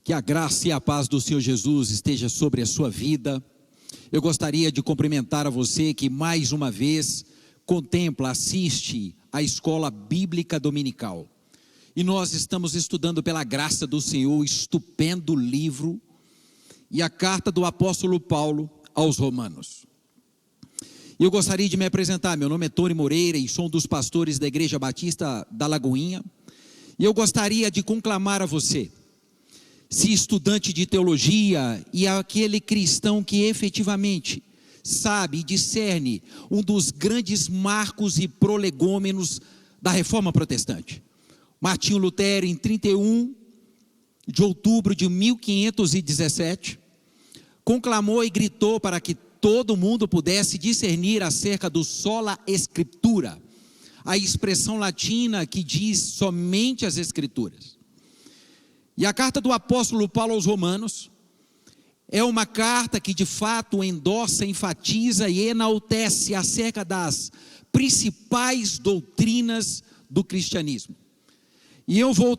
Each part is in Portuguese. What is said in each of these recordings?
Que a graça e a paz do Senhor Jesus esteja sobre a sua vida. Eu gostaria de cumprimentar a você que mais uma vez contempla, assiste a escola bíblica dominical. E nós estamos estudando pela graça do Senhor o estupendo livro e a carta do apóstolo Paulo aos Romanos. Eu gostaria de me apresentar. Meu nome é Tony Moreira e sou um dos pastores da Igreja Batista da Lagoinha. E eu gostaria de conclamar a você, se estudante de teologia e aquele cristão que efetivamente sabe e discerne um dos grandes marcos e prolegômenos da Reforma Protestante. Martinho Lutero, em 31 de outubro de 1517, conclamou e gritou para que todo mundo pudesse discernir acerca do sola Scriptura, a expressão latina que diz somente as Escrituras. E a carta do apóstolo Paulo aos Romanos é uma carta que de fato endossa, enfatiza e enaltece acerca das principais doutrinas do cristianismo. E eu vou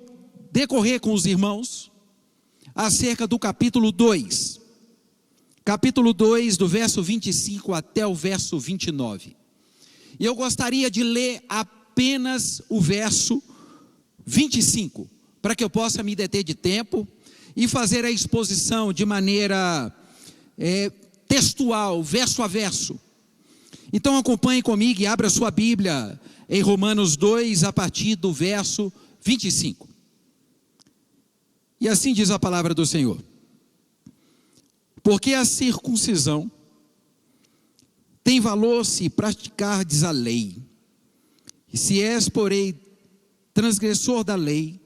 decorrer com os irmãos acerca do capítulo 2. Capítulo 2, do verso 25 até o verso 29. E eu gostaria de ler apenas o verso 25, para que eu possa me deter de tempo e fazer a exposição de maneira textual, verso a verso. Então acompanhe comigo e abra sua Bíblia em Romanos 2, a partir do verso 25. E assim diz a palavra do Senhor: porque a circuncisão tem valor se praticardes a lei, e se és, porém, transgressor da lei,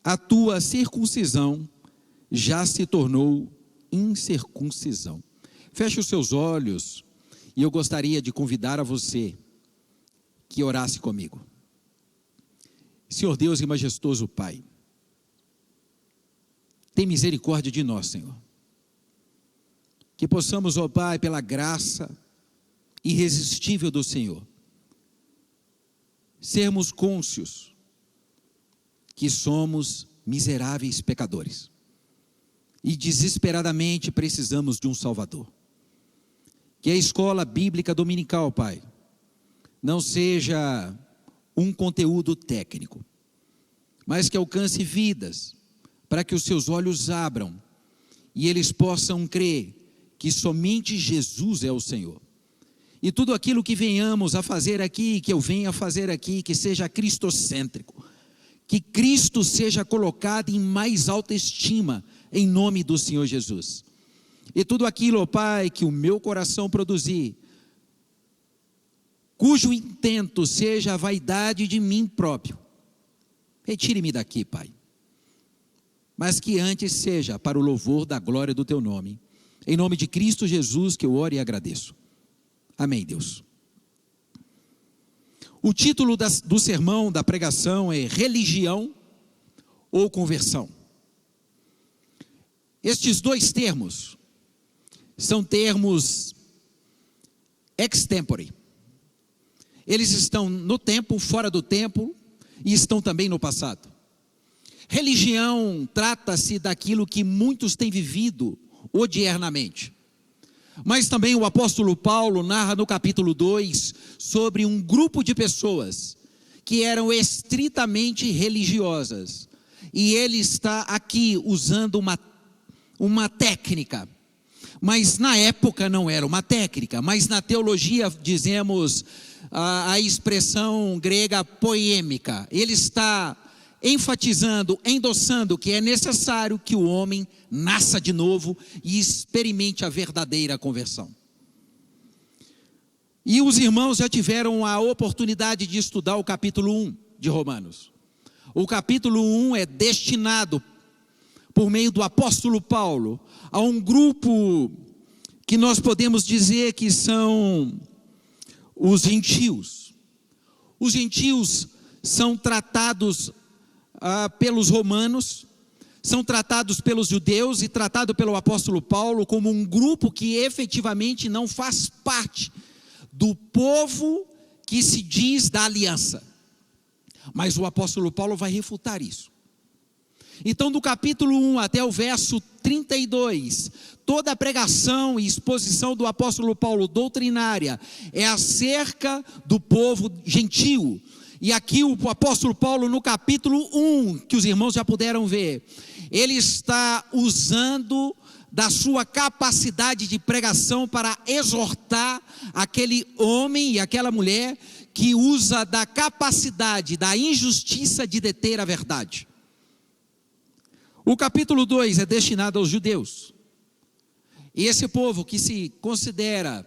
a tua circuncisão já se tornou incircuncisão. Feche os seus olhos, e eu gostaria de convidar a você que orasse comigo. Senhor Deus e majestoso Pai, tem misericórdia de nós, Senhor. Que possamos, ó Pai, pela graça irresistível do Senhor, sermos cônscios que somos miseráveis pecadores e desesperadamente precisamos de um Salvador. Que a escola bíblica dominical, Pai, não seja um conteúdo técnico, mas que alcance vidas, para que os seus olhos abram e eles possam crer que somente Jesus é o Senhor. E tudo aquilo que venhamos a fazer aqui, que eu venha a fazer aqui, que seja cristocêntrico, que Cristo seja colocado em mais alta estima, em nome do Senhor Jesus. E tudo aquilo, ó Pai, que o meu coração produzir, cujo intento seja a vaidade de mim próprio, retire-me daqui, Pai, mas que antes seja para o louvor da glória do Teu nome. Em nome de Cristo Jesus que eu oro e agradeço. Amém, Deus. O título do sermão, da pregação é Religião ou Conversão. Estes dois termos são termos extempore. Eles estão no tempo, fora do tempo e estão também no passado. Religião trata-se daquilo que muitos têm vivido odiernamente. Mas também o apóstolo Paulo narra no capítulo 2 sobre um grupo de pessoas que eram estritamente religiosas. E ele está aqui usando uma técnica. Mas na época não era uma técnica, mas na teologia dizemos a expressão grega poêmica. Ele está enfatizando, endossando que é necessário que o homem nasça de novo e experimente a verdadeira conversão. E os irmãos já tiveram a oportunidade de estudar o capítulo 1 de Romanos. O capítulo 1 é destinado, por meio do apóstolo Paulo, a um grupo que nós podemos dizer que são os gentios. Os gentios são tratados pelos romanos, são tratados pelos judeus e tratado pelo apóstolo Paulo como um grupo que efetivamente não faz parte do povo que se diz da aliança. Mas o apóstolo Paulo vai refutar isso. Então, do capítulo 1 até o verso 32, toda a pregação e exposição do apóstolo Paulo doutrinária é acerca do povo gentil. E aqui o apóstolo Paulo, no capítulo 1, que os irmãos já puderam ver, ele está usando da sua capacidade de pregação para exortar aquele homem e aquela mulher que usa da capacidade, da injustiça de deter a verdade. O capítulo 2 é destinado aos judeus. E esse povo que se considera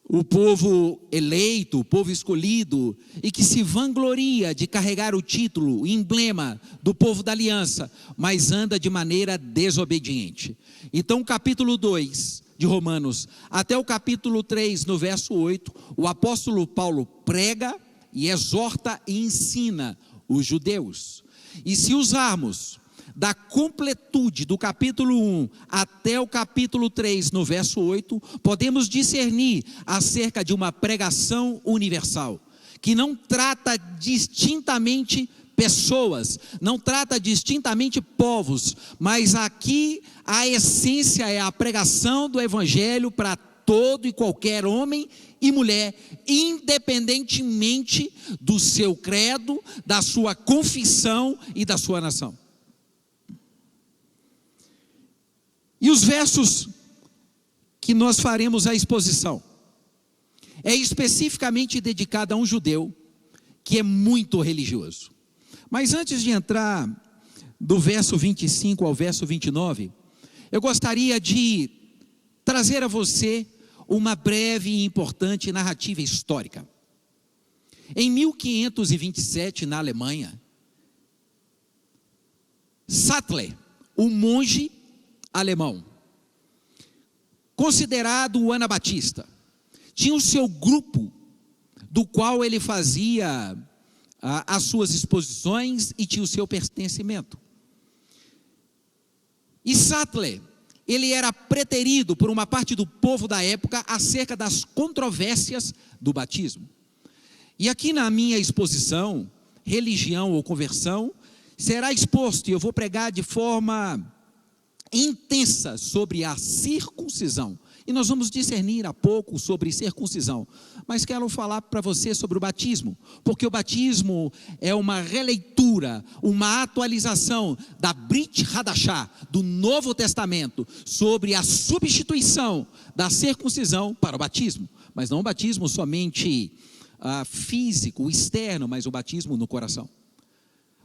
o povo eleito, o povo escolhido, e que se vangloria de carregar o título, o emblema do povo da aliança, mas anda de maneira desobediente. Então, capítulo 2 de Romanos, até o capítulo 3, no verso 8, o apóstolo Paulo prega e exorta e ensina os judeus. E se usarmos da completude do capítulo 1 até o capítulo 3, no verso 8, podemos discernir acerca de uma pregação universal, que não trata distintamente pessoas, não trata distintamente povos, mas aqui a essência é a pregação do evangelho para todo e qualquer homem e mulher, independentemente do seu credo, da sua confissão e da sua nação. E os versos que nós faremos a exposição é especificamente dedicado a um judeu que é muito religioso. Mas antes de entrar do verso 25 ao verso 29, eu gostaria de trazer a você uma breve e importante narrativa histórica. Em 1527, na Alemanha, Sattler, um monge alemão, considerado o anabatista, tinha o seu grupo, do qual ele fazia as suas exposições e tinha o seu pertencimento. E Sattler, ele era preterido por uma parte do povo da época acerca das controvérsias do batismo. E aqui na minha exposição, religião ou conversão, será exposto, e eu vou pregar de forma intensa sobre a circuncisão, e nós vamos discernir há pouco sobre circuncisão, mas quero falar para você sobre o batismo, porque o batismo é uma releitura, uma atualização da Brit Hadashah, do Novo Testamento, sobre a substituição da circuncisão para o batismo, mas não o batismo somente físico, externo, mas o batismo no coração.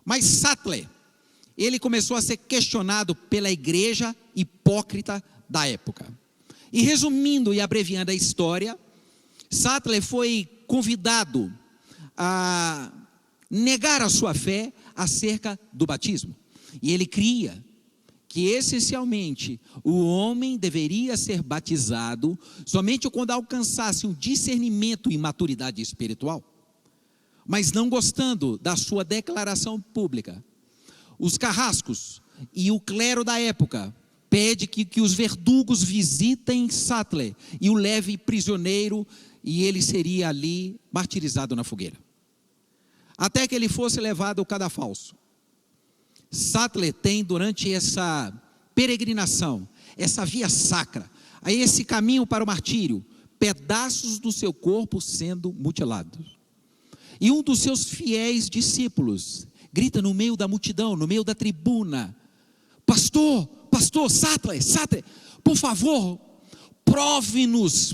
Mas Sattler, ele começou a ser questionado pela igreja hipócrita da época. E resumindo e abreviando a história, Sattler foi convidado a negar a sua fé acerca do batismo. E ele cria que essencialmente o homem deveria ser batizado somente quando alcançasse um discernimento e maturidade espiritual. Mas não gostando da sua declaração pública, os carrascos e o clero da época pede que os verdugos visitem Sattler e o leve prisioneiro, e ele seria ali martirizado na fogueira, até que ele fosse levado ao cadafalso. Sattler tem, durante essa peregrinação, essa via sacra, a esse caminho para o martírio, pedaços do seu corpo sendo mutilados. E um dos seus fiéis discípulos grita no meio da multidão, no meio da tribuna: pastor, Sattler, por favor, prove-nos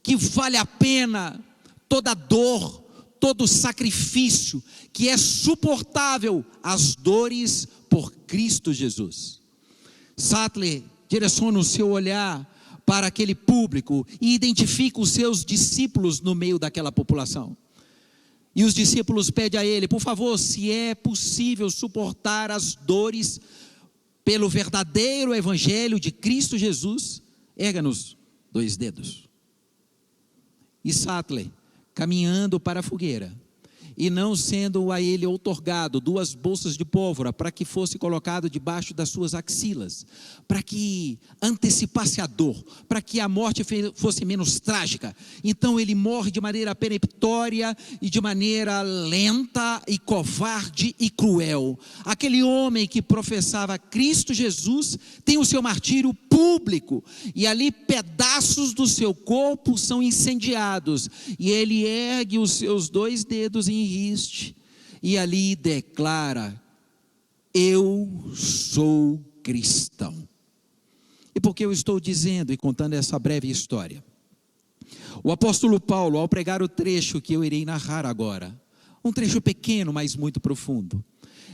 que vale a pena toda dor, todo sacrifício, que é suportável as dores por Cristo Jesus. Sattler direciona o seu olhar para aquele público e identifica os seus discípulos no meio daquela população. E os discípulos pedem a ele: por favor, se é possível suportar as dores pelo verdadeiro evangelho de Cristo Jesus, erga-nos 2 dedos. E Sattler, caminhando para a fogueira, e não sendo a ele outorgado 2 bolsas de pólvora, para que fosse colocado debaixo das suas axilas, para que antecipasse a dor, para que a morte fosse menos trágica. Então ele morre de maneira peremptória e de maneira lenta e covarde e cruel. Aquele homem que professava Cristo Jesus tem o seu martírio público, e ali pedaços do seu corpo são incendiados, e ele ergue os seus 2 dedos em riste, e ali declara: eu sou cristão. E por que eu estou dizendo e contando essa breve história? O apóstolo Paulo, ao pregar o trecho que eu irei narrar agora, um trecho pequeno, mas muito profundo,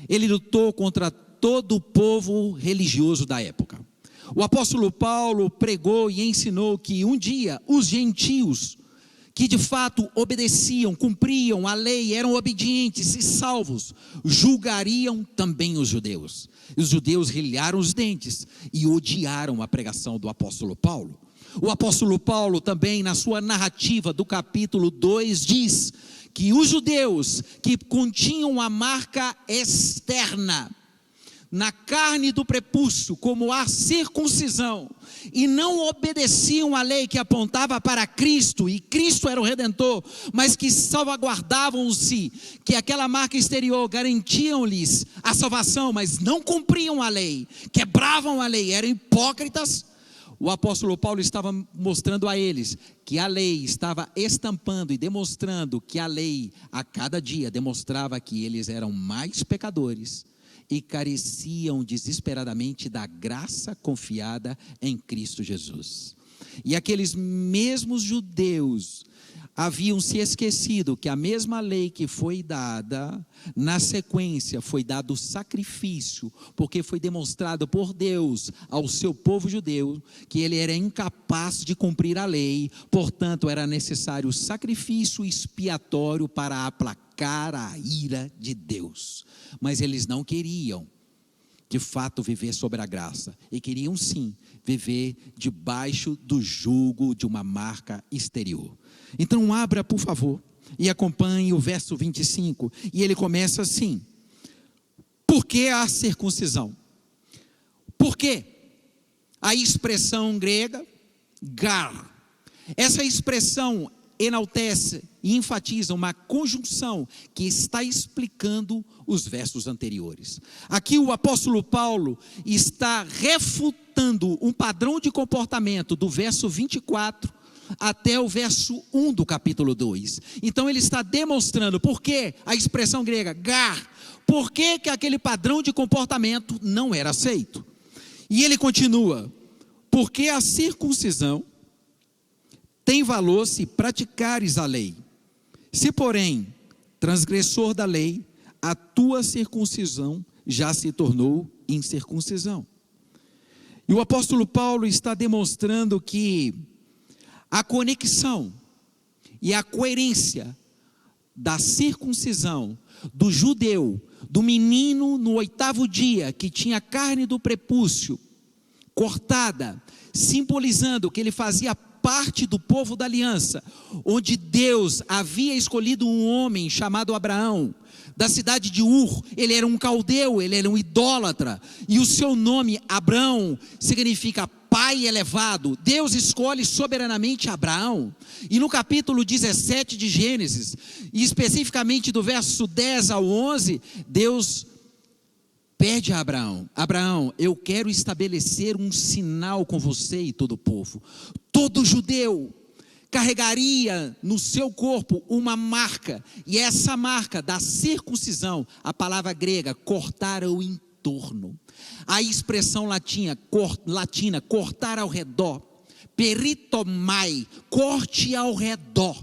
ele lutou contra todo o povo religioso da época. O apóstolo Paulo pregou e ensinou que um dia os gentios, que de fato obedeciam, cumpriam a lei, eram obedientes e salvos, julgariam também os judeus. Os judeus rilharam os dentes e odiaram a pregação do apóstolo Paulo. O apóstolo Paulo também, na sua narrativa do capítulo 2, diz que os judeus que continham a marca externa na carne do prepúcio, como a circuncisão, e não obedeciam à lei que apontava para Cristo, e Cristo era o Redentor, mas que salvaguardavam-se, que aquela marca exterior garantiam-lhes a salvação, mas não cumpriam a lei, quebravam a lei, eram hipócritas. O apóstolo Paulo estava mostrando a eles que a lei estava estampando e demonstrando que a lei, a cada dia, demonstrava que eles eram mais pecadores e careciam desesperadamente da graça confiada em Cristo Jesus. E aqueles mesmos judeus haviam se esquecido que a mesma lei que foi dada, na sequência foi dado o sacrifício, porque foi demonstrado por Deus ao seu povo judeu que ele era incapaz de cumprir a lei, portanto era necessário o sacrifício expiatório para aplacar a ira de Deus. Mas eles não queriam de fato viver sobre a graça, e queriam sim viver debaixo do jugo de uma marca exterior. Então abra por favor e acompanhe o verso 25, e ele começa assim: por que a circuncisão? Por que? A expressão grega gar, essa expressão enaltece e enfatiza uma conjunção que está explicando os versos anteriores. Aqui o apóstolo Paulo está refutando um padrão de comportamento do verso 24 até o verso 1 do capítulo 2. Então ele está demonstrando por que a expressão grega gar, por que aquele padrão de comportamento não era aceito. E ele continua: porque a circuncisão tem valor se praticares a lei. Se porém transgressor da lei, a tua circuncisão já se tornou incircuncisão. E o apóstolo Paulo está demonstrando que a conexão e a coerência da circuncisão do judeu, do menino no 8º dia, que tinha a carne do prepúcio cortada, simbolizando que ele fazia parte do povo da aliança, onde Deus havia escolhido um homem chamado Abraão, da cidade de Ur. Ele era um caldeu, ele era um idólatra, e o seu nome Abrão significa pai elevado. Deus escolhe soberanamente Abraão, e no capítulo 17 de Gênesis, e especificamente do verso 10 ao 11, Deus pede a Abraão: Abraão, eu quero estabelecer um sinal com você e todo o povo. Todo judeu carregaria no seu corpo uma marca, e essa marca da circuncisão, a palavra grega, cortar o entorno. A expressão latina, cortar ao redor, peritomai, corte ao redor.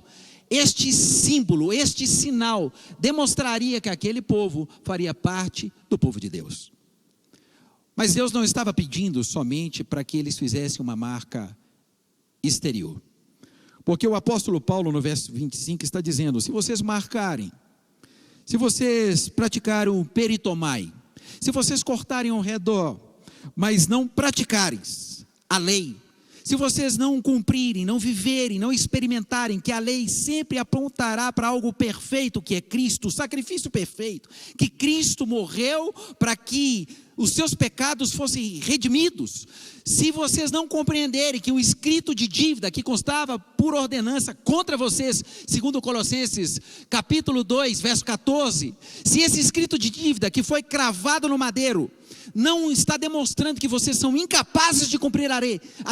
Este símbolo, este sinal, demonstraria que aquele povo faria parte do povo de Deus. Mas Deus não estava pedindo somente para que eles fizessem uma marca exterior. Porque o apóstolo Paulo, no verso 25, está dizendo: se vocês marcarem, se vocês praticarem o peritomai, se vocês cortarem ao redor, mas não praticarem a lei, se vocês não cumprirem, não viverem, não experimentarem que a lei sempre apontará para algo perfeito, que é Cristo, o sacrifício perfeito, que Cristo morreu para que os seus pecados fossem redimidos, se vocês não compreenderem que o escrito de dívida que constava por ordenança contra vocês, segundo Colossenses capítulo 2, verso 14, se esse escrito de dívida que foi cravado no madeiro, não está demonstrando que vocês são incapazes de cumprir a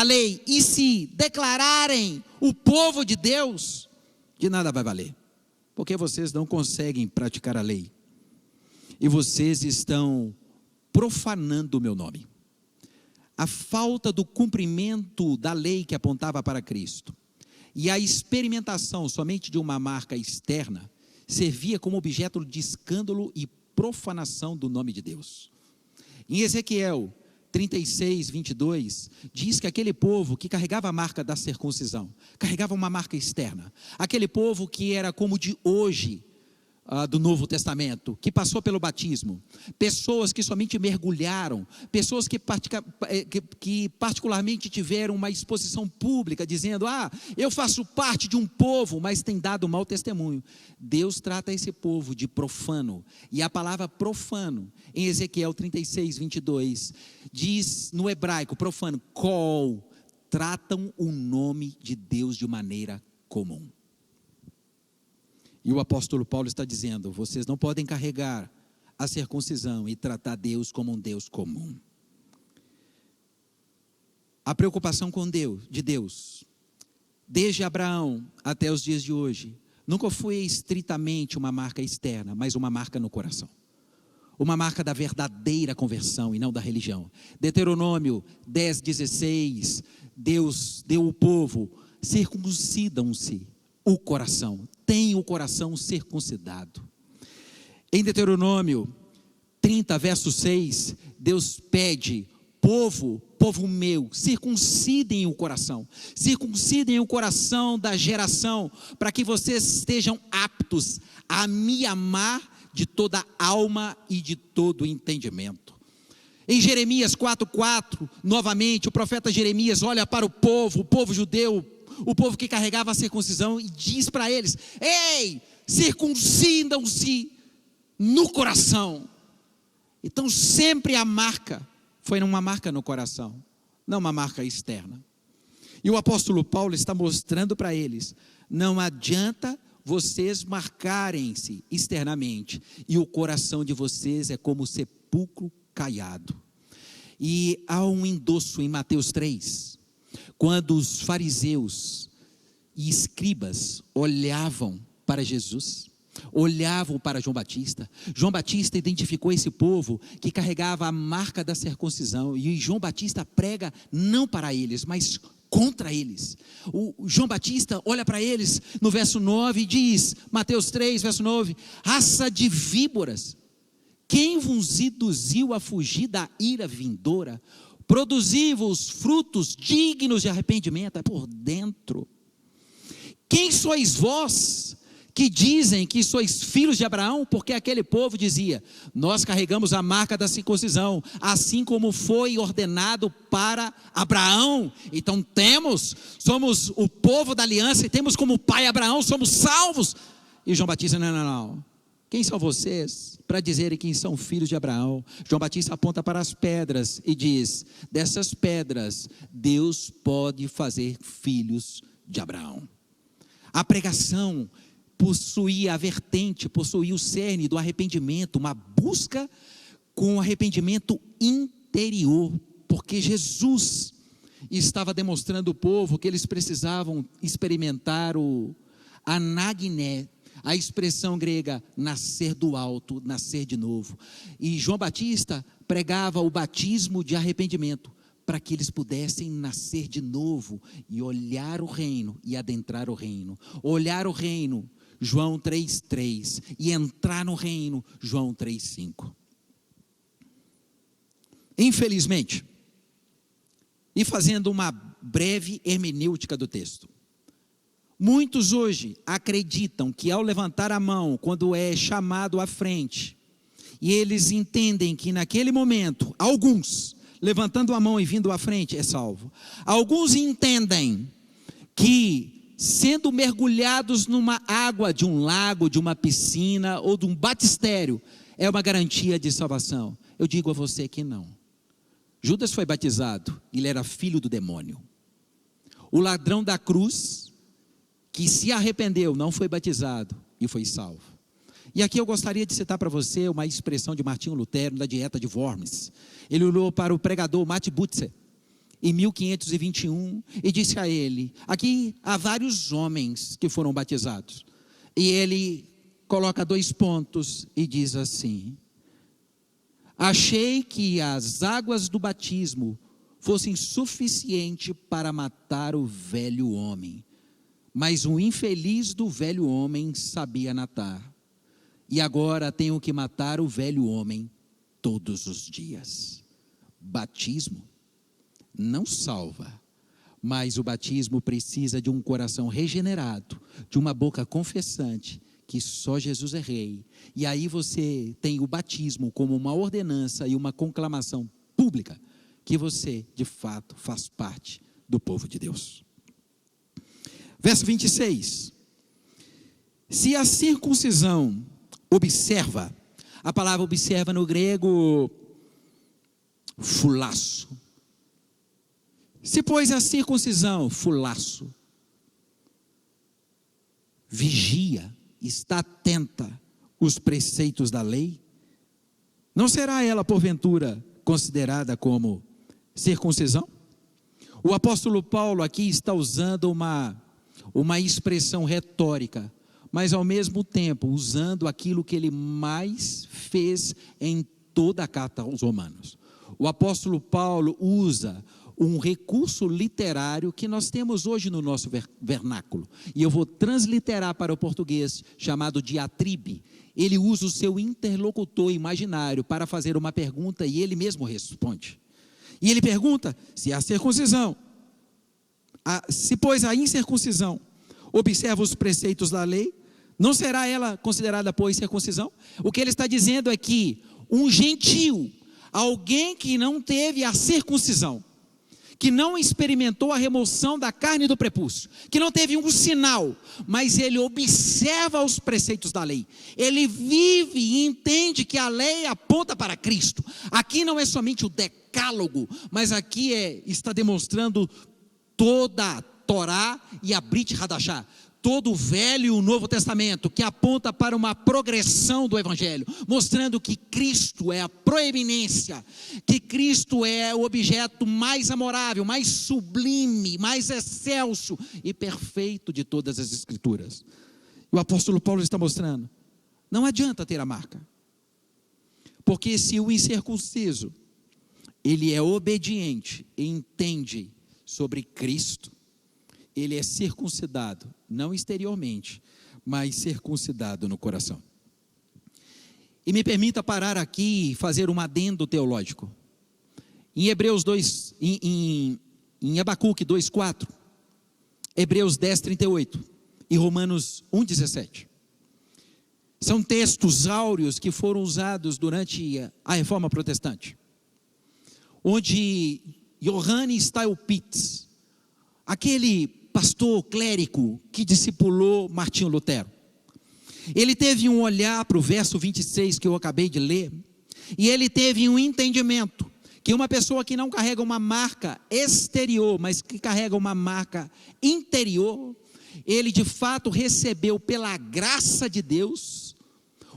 lei, e se declararem o povo de Deus, de nada vai valer, porque vocês não conseguem praticar a lei, e vocês estão profanando o meu nome. A falta do cumprimento da lei que apontava para Cristo, e a experimentação somente de uma marca externa, servia como objeto de escândalo e profanação do nome de Deus. Em Ezequiel 36, 22, diz que aquele povo que carregava a marca da circuncisão, carregava uma marca externa, aquele povo que era como de hoje, do Novo Testamento, que passou pelo batismo, pessoas que somente mergulharam, pessoas que particularmente tiveram uma exposição pública, dizendo, eu faço parte de um povo, mas tem dado mau testemunho. Deus trata esse povo de profano, e a palavra profano, em Ezequiel 36, 22, diz no hebraico, profano, kol, tratam o nome de Deus de maneira comum. E o apóstolo Paulo está dizendo, vocês não podem carregar a circuncisão e tratar Deus como um Deus comum. A preocupação com de Deus, desde Abraão até os dias de hoje, nunca foi estritamente uma marca externa, mas uma marca no coração. Uma marca da verdadeira conversão e não da religião. Deuteronômio 10, 16, Deus deu ao povo, circuncidam-se o coração, tem o coração circuncidado. Em Deuteronômio 30, verso 6, Deus pede, povo meu, circuncidem o coração da geração, para que vocês estejam aptos a me amar de toda alma e de todo entendimento. Em Jeremias 4:4, novamente, o profeta Jeremias olha para o povo judeu, o povo que carregava a circuncisão, e diz para eles, ei, circuncidam-se no coração. Então sempre a marca foi uma marca no coração, não uma marca externa. E o apóstolo Paulo está mostrando para eles, não adianta vocês marcarem-se externamente, e o coração de vocês é como sepulcro caiado. E há um endosso em Mateus 3, quando os fariseus e escribas olhavam para Jesus, olhavam para João Batista identificou esse povo que carregava a marca da circuncisão, e João Batista prega não para eles, mas contra eles. O João Batista olha para eles no verso 9 e diz, Mateus 3, verso 9, raça de víboras, quem vos induziu a fugir da ira vindoura? Produzi-vos frutos dignos de arrependimento. É por dentro. Quem sois vós que dizem que sois filhos de Abraão? Porque aquele povo dizia, nós carregamos a marca da circuncisão, assim como foi ordenado para Abraão. Então somos o povo da aliança, e temos como pai Abraão, somos salvos. E João Batista, não. Quem são vocês para dizerem que são filhos de Abraão? João Batista aponta para as pedras e diz, dessas pedras Deus pode fazer filhos de Abraão. A pregação possuía a vertente, possuía o cerne do arrependimento, uma busca com arrependimento interior, porque Jesus estava demonstrando ao povo que eles precisavam experimentar o anagné, a expressão grega, nascer do alto, nascer de novo. E João Batista pregava o batismo de arrependimento, para que eles pudessem nascer de novo, e olhar o reino, e adentrar o reino. Olhar o reino, João 3:3, e entrar no reino, João 3:5. Infelizmente, e fazendo uma breve hermenêutica do texto, muitos hoje acreditam que ao levantar a mão, quando é chamado à frente, e eles entendem que naquele momento, alguns levantando a mão e vindo à frente, é salvo. Alguns entendem que, sendo mergulhados numa água de um lago, de uma piscina ou de um batistério, é uma garantia de salvação. Eu digo a você que não. Judas foi batizado, ele era filho do demônio. O ladrão da cruz, que se arrependeu, não foi batizado e foi salvo. E aqui eu gostaria de citar para você uma expressão de Martinho Lutero, da Dieta de Worms. Ele olhou para o pregador Matt Butzer, em 1521, e disse a ele: aqui há vários homens que foram batizados. E ele coloca 2 pontos e diz assim: achei que as águas do batismo fossem suficientes para matar o velho homem, mas o infeliz do velho homem sabia nadar, e agora tenho que matar o velho homem todos os dias. Batismo não salva, mas o batismo precisa de um coração regenerado, de uma boca confessante que só Jesus é rei. E aí você tem o batismo como uma ordenança e uma conclamação pública que você de fato faz parte do povo de Deus. Verso 26. Se a circuncisão observa, a palavra observa no grego fulasso. Se pois a circuncisão, fulasso, vigia, está atenta os preceitos da lei, não será ela porventura considerada como circuncisão? O apóstolo Paulo aqui está usando uma expressão retórica, mas ao mesmo tempo usando aquilo que ele mais fez em toda a carta aos Romanos. O apóstolo Paulo usa um recurso literário que nós temos hoje no nosso vernáculo, e eu vou transliterar para o português, chamado diatribe. Ele usa o seu interlocutor imaginário para fazer uma pergunta e ele mesmo responde. E ele pergunta se a circuncisão, se pois a incircuncisão observa os preceitos da lei, não será ela considerada pois circuncisão? O que ele está dizendo é que um gentio, alguém que não teve a circuncisão, que não experimentou a remoção da carne do prepúcio, que não teve um sinal, mas ele observa os preceitos da lei, ele vive e entende que a lei aponta para Cristo. Aqui não é somente o decálogo, mas aqui está demonstrando toda a Torá e a Brit Hadashah, todo o Velho e o Novo Testamento, que aponta para uma progressão do Evangelho, mostrando que Cristo é a proeminência, que Cristo é o objeto mais amorável, mais sublime, mais excelso e perfeito de todas as Escrituras. O apóstolo Paulo está mostrando, não adianta ter a marca, porque se o incircunciso, ele é obediente e entende sobre Cristo, ele é circuncidado, não exteriormente, mas circuncidado no coração. E me permita parar aqui e fazer um adendo teológico. Em Hebreus 2, em Abacuque 2:4, Hebreus 10:38 e Romanos 1:17. São textos áureos que foram usados durante a Reforma Protestante, onde Johannes Staupitz, aquele pastor clérigo que discipulou Martinho Lutero, ele teve um olhar para o verso 26 que eu acabei de ler, e ele teve um entendimento que uma pessoa que não carrega uma marca exterior, mas que carrega uma marca interior, ele de fato recebeu pela graça de Deus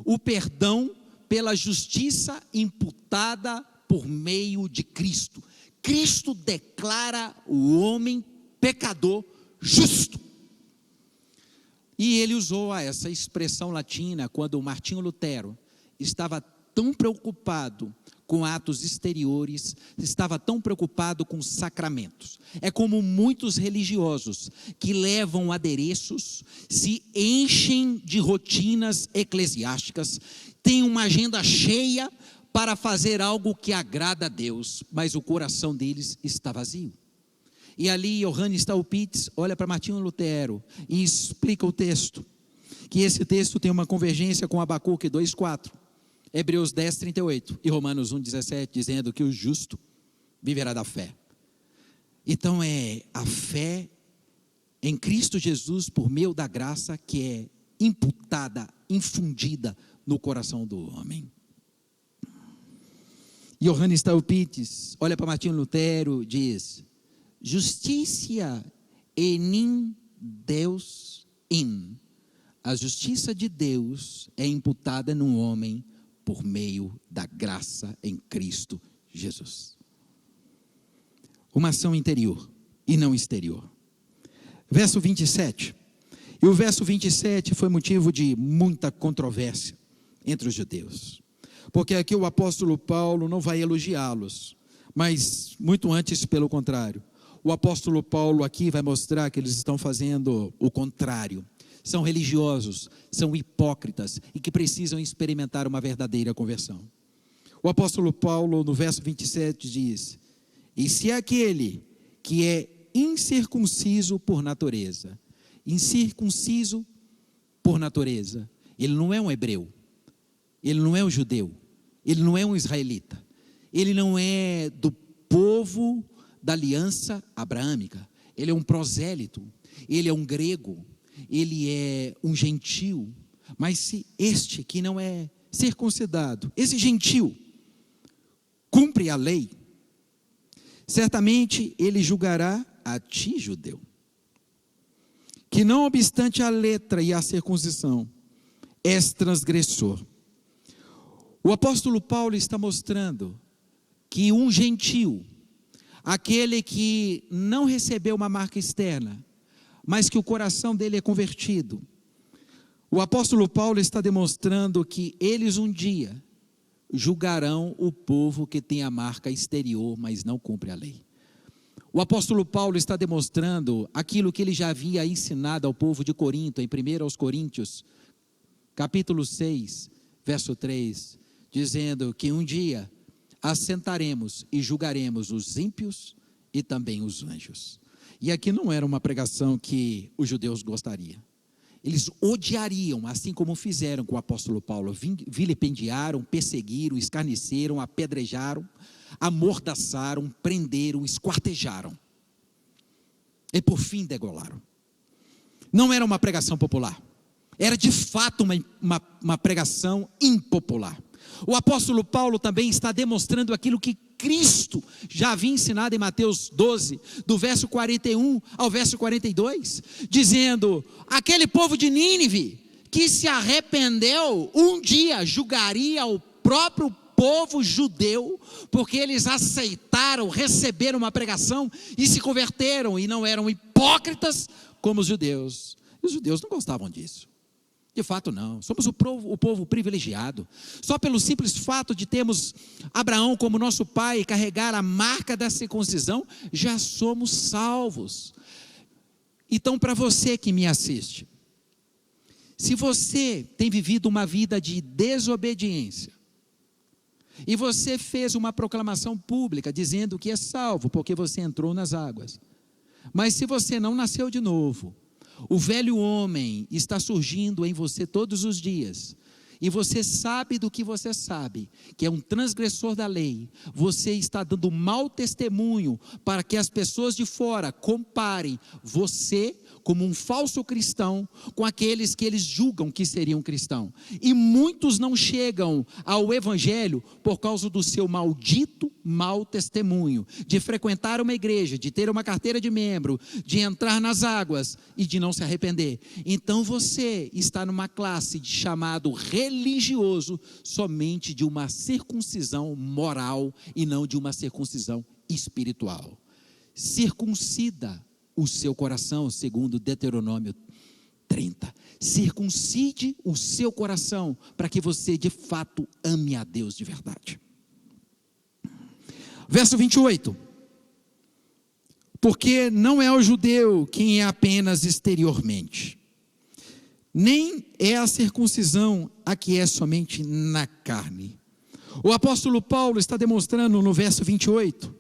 o perdão pela justiça imputada por meio de Cristo. Cristo declara o homem pecador justo. E ele usou essa expressão latina quando Martinho Lutero estava tão preocupado com atos exteriores, estava tão preocupado com sacramentos. É como muitos religiosos que levam adereços, se enchem de rotinas eclesiásticas, têm uma agenda cheia para fazer algo que agrada a Deus, mas o coração deles está vazio. E ali Johannes Staupitz olha para Martinho Lutero e explica o texto, que esse texto tem uma convergência com Abacuque 2:4, Hebreus 10:38 e Romanos 1:17, dizendo que o justo viverá da fé. Então é a fé em Cristo Jesus por meio da graça que é imputada, infundida no coração do homem. Johannes Taupitz olha para Martinho Lutero, diz: justicia enim Deus in. A justiça de Deus é imputada no homem por meio da graça em Cristo Jesus. Uma ação interior e não exterior. Verso 27. E o verso 27 foi motivo de muita controvérsia entre os judeus. Porque aqui o apóstolo Paulo não vai elogiá-los, mas muito antes, pelo contrário. O apóstolo Paulo aqui vai mostrar que eles estão fazendo o contrário. São religiosos, são hipócritas e que precisam experimentar uma verdadeira conversão. O apóstolo Paulo, no verso 27, diz: e se aquele que é incircunciso por natureza, incircunciso por natureza, ele não é um hebreu, ele não é um judeu, ele não é um israelita, ele não é do povo da aliança abraâmica, ele é um prosélito, ele é um grego, ele é um gentil. Mas se este que não é circuncidado, esse gentil, cumpre a lei, certamente ele julgará a ti, judeu, que não obstante a letra e a circuncisão, és transgressor. O apóstolo Paulo está mostrando que um gentil, aquele que não recebeu uma marca externa, mas que o coração dele é convertido, o apóstolo Paulo está demonstrando que eles um dia julgarão o povo que tem a marca exterior, mas não cumpre a lei. O apóstolo Paulo está demonstrando aquilo que ele já havia ensinado ao povo de Corinto, em 1 aos Coríntios, capítulo 6, verso 3, dizendo que um dia assentaremos e julgaremos os ímpios e também os anjos. E aqui não era uma pregação que os judeus gostariam. Eles odiariam, assim como fizeram com o apóstolo Paulo, vilipendiaram, perseguiram, escarneceram, apedrejaram, amordaçaram, prenderam, esquartejaram e por fim degolaram. Não era uma pregação popular, era de fato uma pregação impopular. O apóstolo Paulo também está demonstrando aquilo que Cristo já havia ensinado em Mateus 12, do verso 41 ao verso 42, dizendo: aquele povo de Nínive que se arrependeu, um dia julgaria o próprio povo judeu, porque eles aceitaram, receberam uma pregação e se converteram, e não eram hipócritas como os judeus. E os judeus não gostavam disso. De fato não, somos o povo privilegiado, só pelo simples fato de termos Abraão como nosso pai e carregar a marca da circuncisão, já somos salvos. Então, para você que me assiste, se você tem vivido uma vida de desobediência, e você fez uma proclamação pública dizendo que é salvo porque você entrou nas águas, mas se você não nasceu de novo, o velho homem está surgindo em você todos os dias, e você sabe do que você sabe, que é um transgressor da lei, você está dando mau testemunho para que as pessoas de fora comparem você como um falso cristão com aqueles que eles julgam que seriam cristãos. E muitos não chegam ao evangelho por causa do seu maldito mau testemunho, de frequentar uma igreja, de ter uma carteira de membro, de entrar nas águas e de não se arrepender. Então você está numa classe de chamado religioso somente de uma circuncisão moral e não de uma circuncisão espiritual. Circuncida o seu coração, segundo Deuteronômio 30. Circuncide o seu coração para que você de fato ame a Deus de verdade. Verso 28. Porque não é o judeu quem é apenas exteriormente, nem é a circuncisão a que é somente na carne. O apóstolo Paulo está demonstrando no verso 28,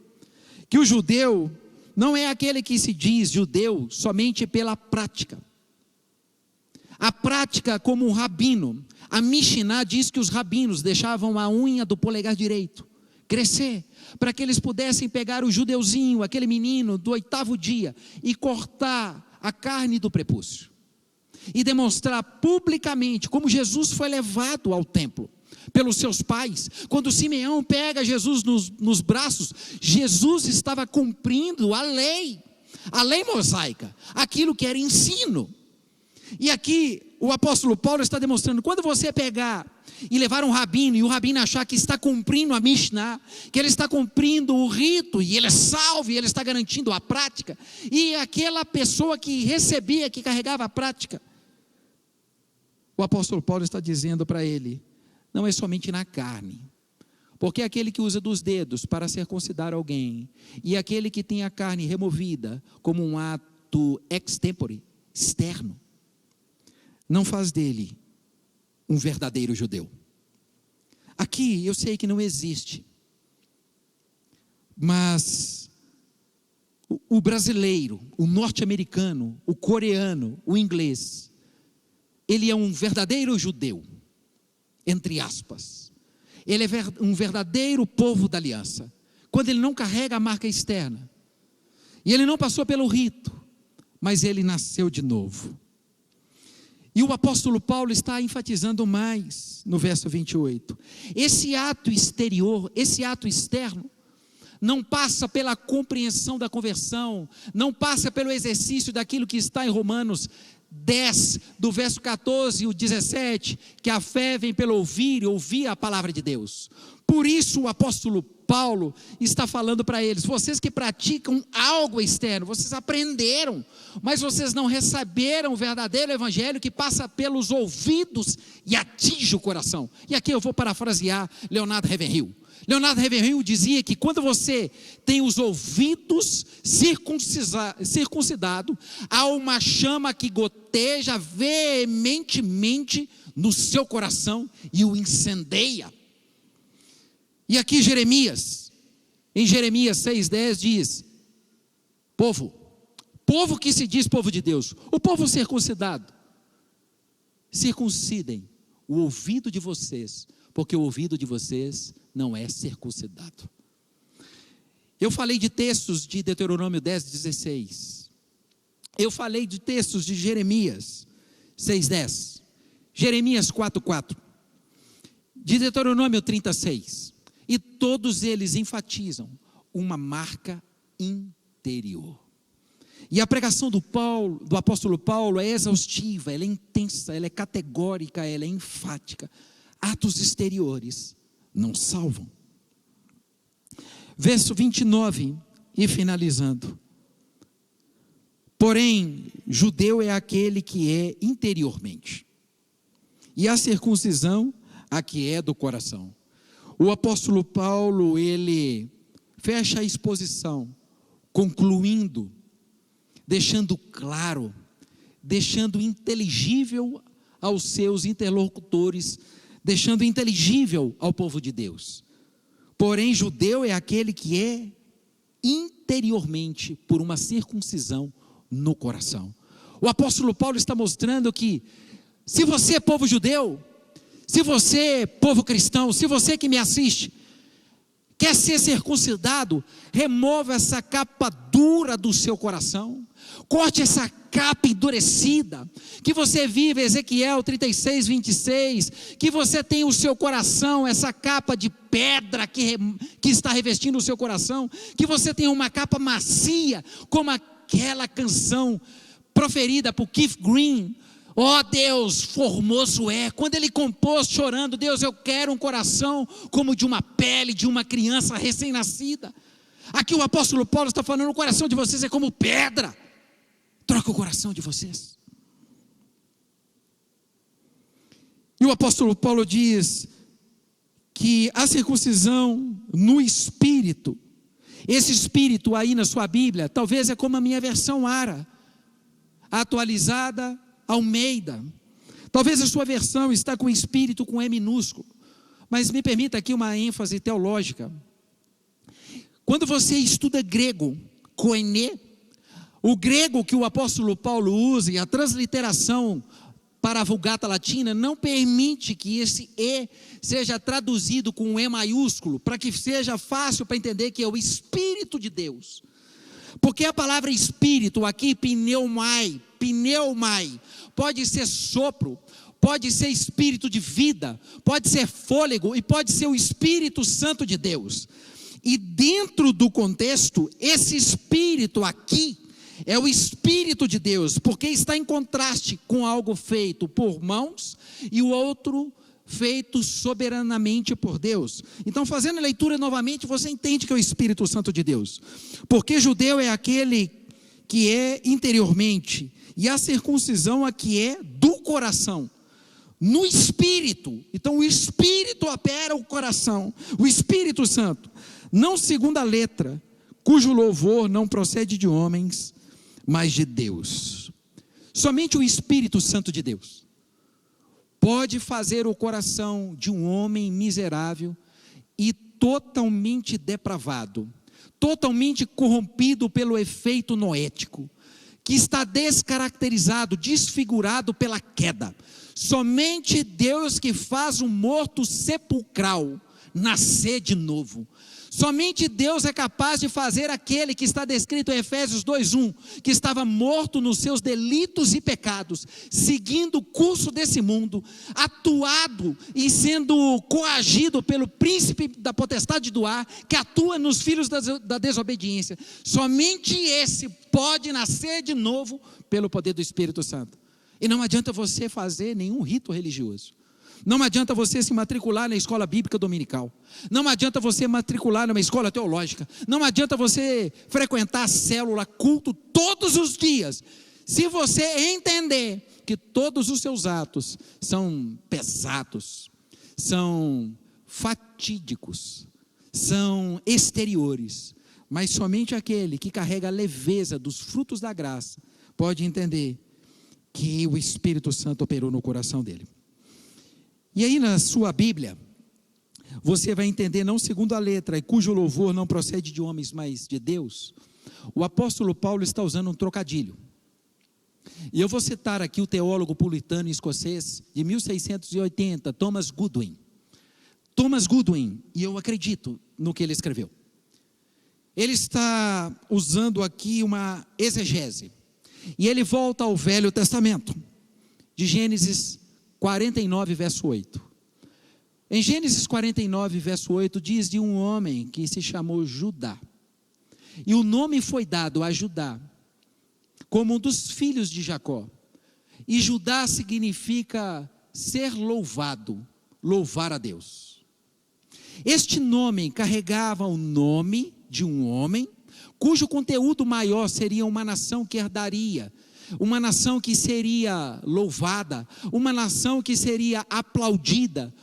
que o judeu não é aquele que se diz judeu somente pela prática. A prática como um rabino. A Mishnah diz que os rabinos deixavam a unha do polegar direito crescer, para que eles pudessem pegar o judeuzinho, aquele menino do 8º dia, e cortar a carne do prepúcio, e demonstrar publicamente como Jesus foi levado ao templo pelos seus pais. Quando Simeão pega Jesus nos braços, Jesus estava cumprindo a lei mosaica, aquilo que era ensino. E aqui o apóstolo Paulo está demonstrando, quando você pegar e levar um rabino, e o rabino achar que está cumprindo a Mishnah, que ele está cumprindo o rito, e ele é salvo, e ele está garantindo a prática, e aquela pessoa que recebia, que carregava a prática, o apóstolo Paulo está dizendo para ele, não é somente na carne, porque aquele que usa dos dedos para circuncidar alguém, e aquele que tem a carne removida como um ato extempore, externo, não faz dele um verdadeiro judeu. Aqui eu sei que não existe, mas o brasileiro, o norte-americano, o coreano, o inglês, ele é um verdadeiro judeu, entre aspas. Ele é um verdadeiro povo da aliança, quando ele não carrega a marca externa, e ele não passou pelo rito, mas ele nasceu de novo. E o apóstolo Paulo está enfatizando mais no verso 28. Esse ato exterior, esse ato externo, não passa pela compreensão da conversão, não passa pelo exercício daquilo que está em Romanos 10, do verso 14 e o 17, que a fé vem pelo ouvir e ouvir a palavra de Deus. Por isso o apóstolo Paulo está falando para eles, vocês que praticam algo externo, vocês aprenderam, mas vocês não receberam o verdadeiro evangelho que passa pelos ouvidos e atinge o coração. E aqui eu vou parafrasear Leonardo Ravenhill. Leonardo Ravenhill dizia que quando você tem os ouvidos circuncidados, há uma chama que goteja veementemente no seu coração e o incendeia. E aqui em Jeremias 6,10 diz, povo que se diz povo de Deus, o povo circuncidado, circuncidem o ouvido de vocês, porque o ouvido de vocês não é circuncidado. Eu falei de textos de Deuteronômio 10,16, eu falei de textos de Jeremias 6,10, Jeremias 4,4, de Deuteronômio 36, e todos eles enfatizam uma marca interior. E a pregação do apóstolo Paulo é exaustiva, ela é intensa, ela é categórica, ela é enfática. Atos exteriores não salvam. Verso 29, e finalizando. Porém, judeu é aquele que é interiormente, e a circuncisão a que é do coração. O apóstolo Paulo, ele fecha a exposição, concluindo, deixando claro, deixando inteligível aos seus interlocutores, deixando inteligível ao povo de Deus. Porém, judeu é aquele que é interiormente, por uma circuncisão no coração. O apóstolo Paulo está mostrando que, se você é povo judeu, se você, povo cristão, se você que me assiste, quer ser circuncidado, remova essa capa dura do seu coração, corte essa capa endurecida, que você vive, Ezequiel 36:26, que você tem o seu coração, essa capa de pedra que está revestindo o seu coração, que você tem uma capa macia, como aquela canção proferida por Keith Green, ó Deus, formoso é, quando ele compôs chorando, Deus, eu quero um coração como de uma pele de uma criança recém-nascida. Aqui o apóstolo Paulo está falando, o coração de vocês é como pedra, troca o coração de vocês. E o apóstolo Paulo diz que a circuncisão no espírito, esse espírito aí na sua Bíblia, talvez é como a minha versão ARA, atualizada Almeida, talvez a sua versão está com espírito com E minúsculo, mas me permita aqui uma ênfase teológica. Quando você estuda grego, koiné, o grego que o apóstolo Paulo usa, e a transliteração para a Vulgata Latina não permite que esse E seja traduzido com um E maiúsculo, para que seja fácil para entender que é o Espírito de Deus. Porque a palavra Espírito aqui, pneumai, pode ser sopro, pode ser espírito de vida, pode ser fôlego e pode ser o Espírito Santo de Deus. E dentro do contexto, esse Espírito aqui é o Espírito de Deus, porque está em contraste com algo feito por mãos e o outro feito soberanamente por Deus. Então, fazendo a leitura novamente, você entende que é o Espírito Santo de Deus, porque judeu é aquele que é interiormente, e a circuncisão a que é do coração, no Espírito. Então o Espírito opera o coração, o Espírito Santo, não segundo a letra, cujo louvor não procede de homens, mas de Deus. Somente o Espírito Santo de Deus pode fazer o coração de um homem miserável e totalmente depravado, totalmente corrompido pelo efeito noético, que está descaracterizado, desfigurado pela queda. Somente Deus que faz um morto sepulcral nascer de novo. Somente Deus é capaz de fazer aquele que está descrito em Efésios 2:1, que estava morto nos seus delitos e pecados, seguindo o curso desse mundo, atuado e sendo coagido pelo príncipe da potestade do ar, que atua nos filhos da desobediência. Somente esse pode nascer de novo pelo poder do Espírito Santo. E não adianta você fazer nenhum rito religioso. Não adianta você se matricular na escola bíblica dominical. Não adianta você matricular numa escola teológica. Não adianta você frequentar a célula, culto todos os dias. Se você entender que todos os seus atos são pesados, são fatídicos, são exteriores, mas somente aquele que carrega a leveza dos frutos da graça pode entender que o Espírito Santo operou no coração dele. E aí na sua Bíblia, você vai entender, não segundo a letra, e cujo louvor não procede de homens, mas de Deus. O apóstolo Paulo está usando um trocadilho. E eu vou citar aqui o teólogo puritano escocês de 1680, Thomas Goodwin. Thomas Goodwin, e eu acredito no que ele escreveu. Ele está usando aqui uma exegese. E ele volta ao Velho Testamento, de Gênesis 49, verso 8. Em Gênesis 49, verso 8, diz de um homem que se chamou Judá. E o nome foi dado a Judá como um dos filhos de Jacó. E Judá significa ser louvado, louvar a Deus. Este nome carregava o nome de um homem, cujo conteúdo maior seria uma nação que herdaria, uma nação que seria louvada, uma nação que seria aplaudida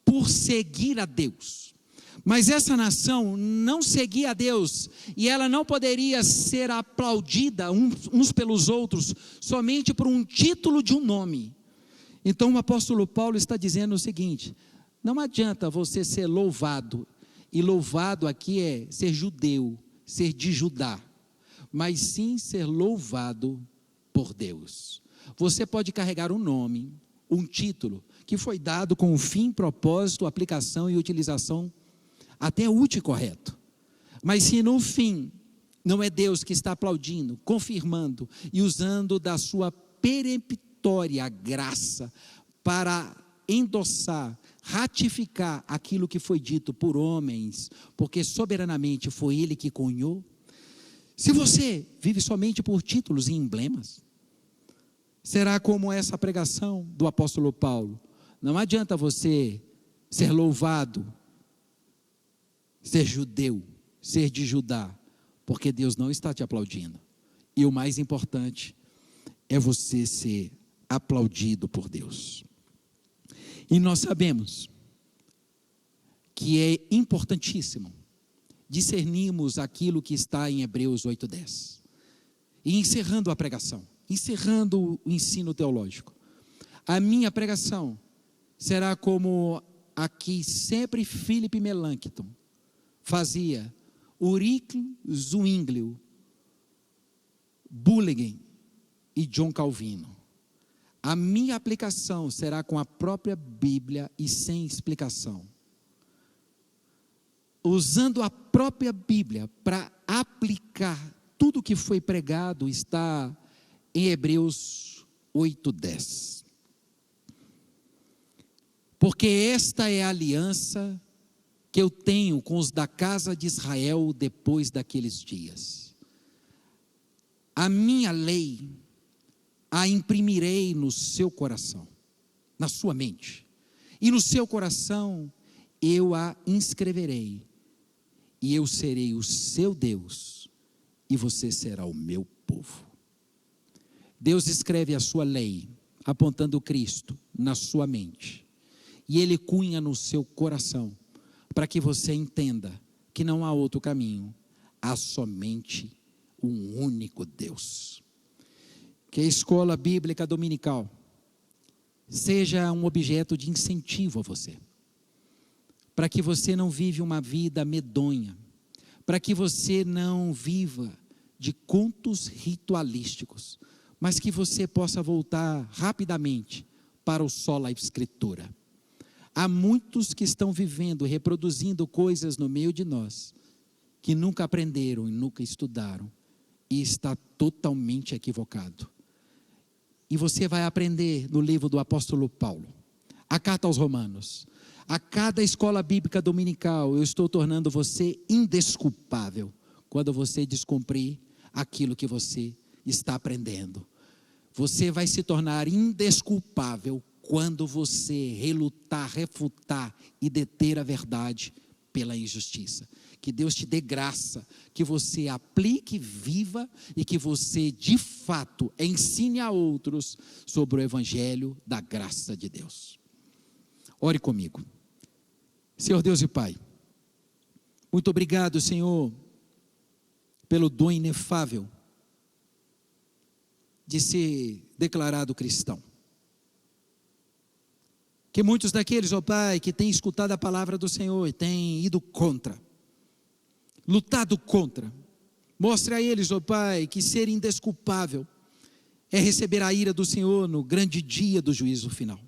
por seguir a Deus. Mas essa nação não seguia a Deus, e ela não poderia ser aplaudida uns pelos outros, somente por um título de um nome. Então o apóstolo Paulo está dizendo o seguinte: não adianta você ser louvado, e louvado aqui é ser judeu, ser de Judá, mas sim ser louvado por Deus. Você pode carregar um nome, um título, que foi dado com o fim, propósito, aplicação e utilização até útil e correto. Mas se no fim não é Deus que está aplaudindo, confirmando e usando da sua peremptória graça para endossar, ratificar aquilo que foi dito por homens, porque soberanamente foi Ele que cunhou. Se você vive somente por títulos e emblemas, será como essa pregação do apóstolo Paulo. Não adianta você ser louvado, ser judeu, ser de Judá, porque Deus não está te aplaudindo. E o mais importante é você ser aplaudido por Deus. E nós sabemos que é importantíssimo discernirmos aquilo que está em Hebreus 8:10. E encerrando a pregação, encerrando o ensino teológico, a minha pregação será como a que sempre Philip Melanchthon fazia, Ulrich Zwinglio, Bullinger e John Calvino. A minha aplicação será com a própria Bíblia e sem explicação. Usando a própria Bíblia para aplicar tudo o que foi pregado, está em Hebreus 8:10. Porque esta é a aliança que eu tenho com os da casa de Israel depois daqueles dias. A minha lei a imprimirei no seu coração, na sua mente, e no seu coração eu a inscreverei, e eu serei o seu Deus, e você será o meu povo. Deus escreve a sua lei, apontando Cristo na sua mente, e Ele cunha no seu coração, para que você entenda que não há outro caminho, há somente um único Deus. Que a escola bíblica dominical seja um objeto de incentivo a você, para que você não viva uma vida medonha, para que você não viva de contos ritualísticos, mas que você possa voltar rapidamente para o sola escritura. Há muitos que estão vivendo, reproduzindo coisas no meio de nós, que nunca aprenderam e nunca estudaram, e está totalmente equivocado. E você vai aprender no livro do apóstolo Paulo, a carta aos Romanos. A cada escola bíblica dominical, eu estou tornando você indesculpável, quando você descumprir aquilo que você está aprendendo. Você vai se tornar indesculpável quando você relutar, refutar e deter a verdade pela injustiça. Que Deus te dê graça, que você aplique, viva e que você de fato ensine a outros sobre o evangelho da graça de Deus. Ore comigo. Senhor Deus e Pai, muito obrigado, Senhor, pelo dom inefável de ser declarado cristão. Que muitos daqueles, ó Pai, que têm escutado a palavra do Senhor e têm ido contra, lutado contra, mostre a eles, ó Pai, que ser indesculpável é receber a ira do Senhor no grande dia do juízo final.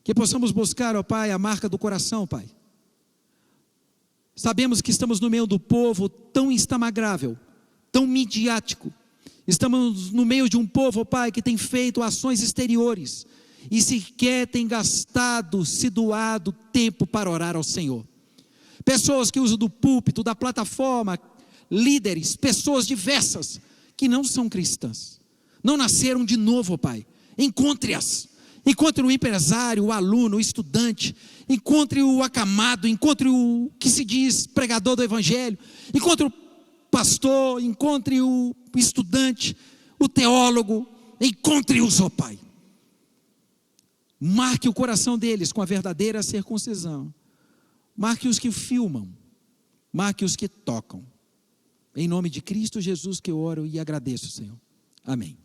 Que possamos buscar, ó Pai, a marca do coração, Pai. Sabemos que estamos no meio do povo tão instagrável, tão midiático. Estamos no meio de um povo, ó Pai, que tem feito ações exteriores e sequer tem gastado, se doado tempo para orar ao Senhor. Pessoas que usam do púlpito, da plataforma, líderes, pessoas diversas, que não são cristãs, não nasceram de novo, ó Pai. Encontre-as, encontre o empresário, o aluno, o estudante, encontre o acamado, encontre o que se diz pregador do evangelho, encontre o pastor, encontre o estudante, o teólogo, encontre-os, ó Pai. Marque o coração deles com a verdadeira circuncisão. Marque os que filmam, marque os que tocam. Em nome de Cristo Jesus que eu oro e agradeço, Senhor. Amém.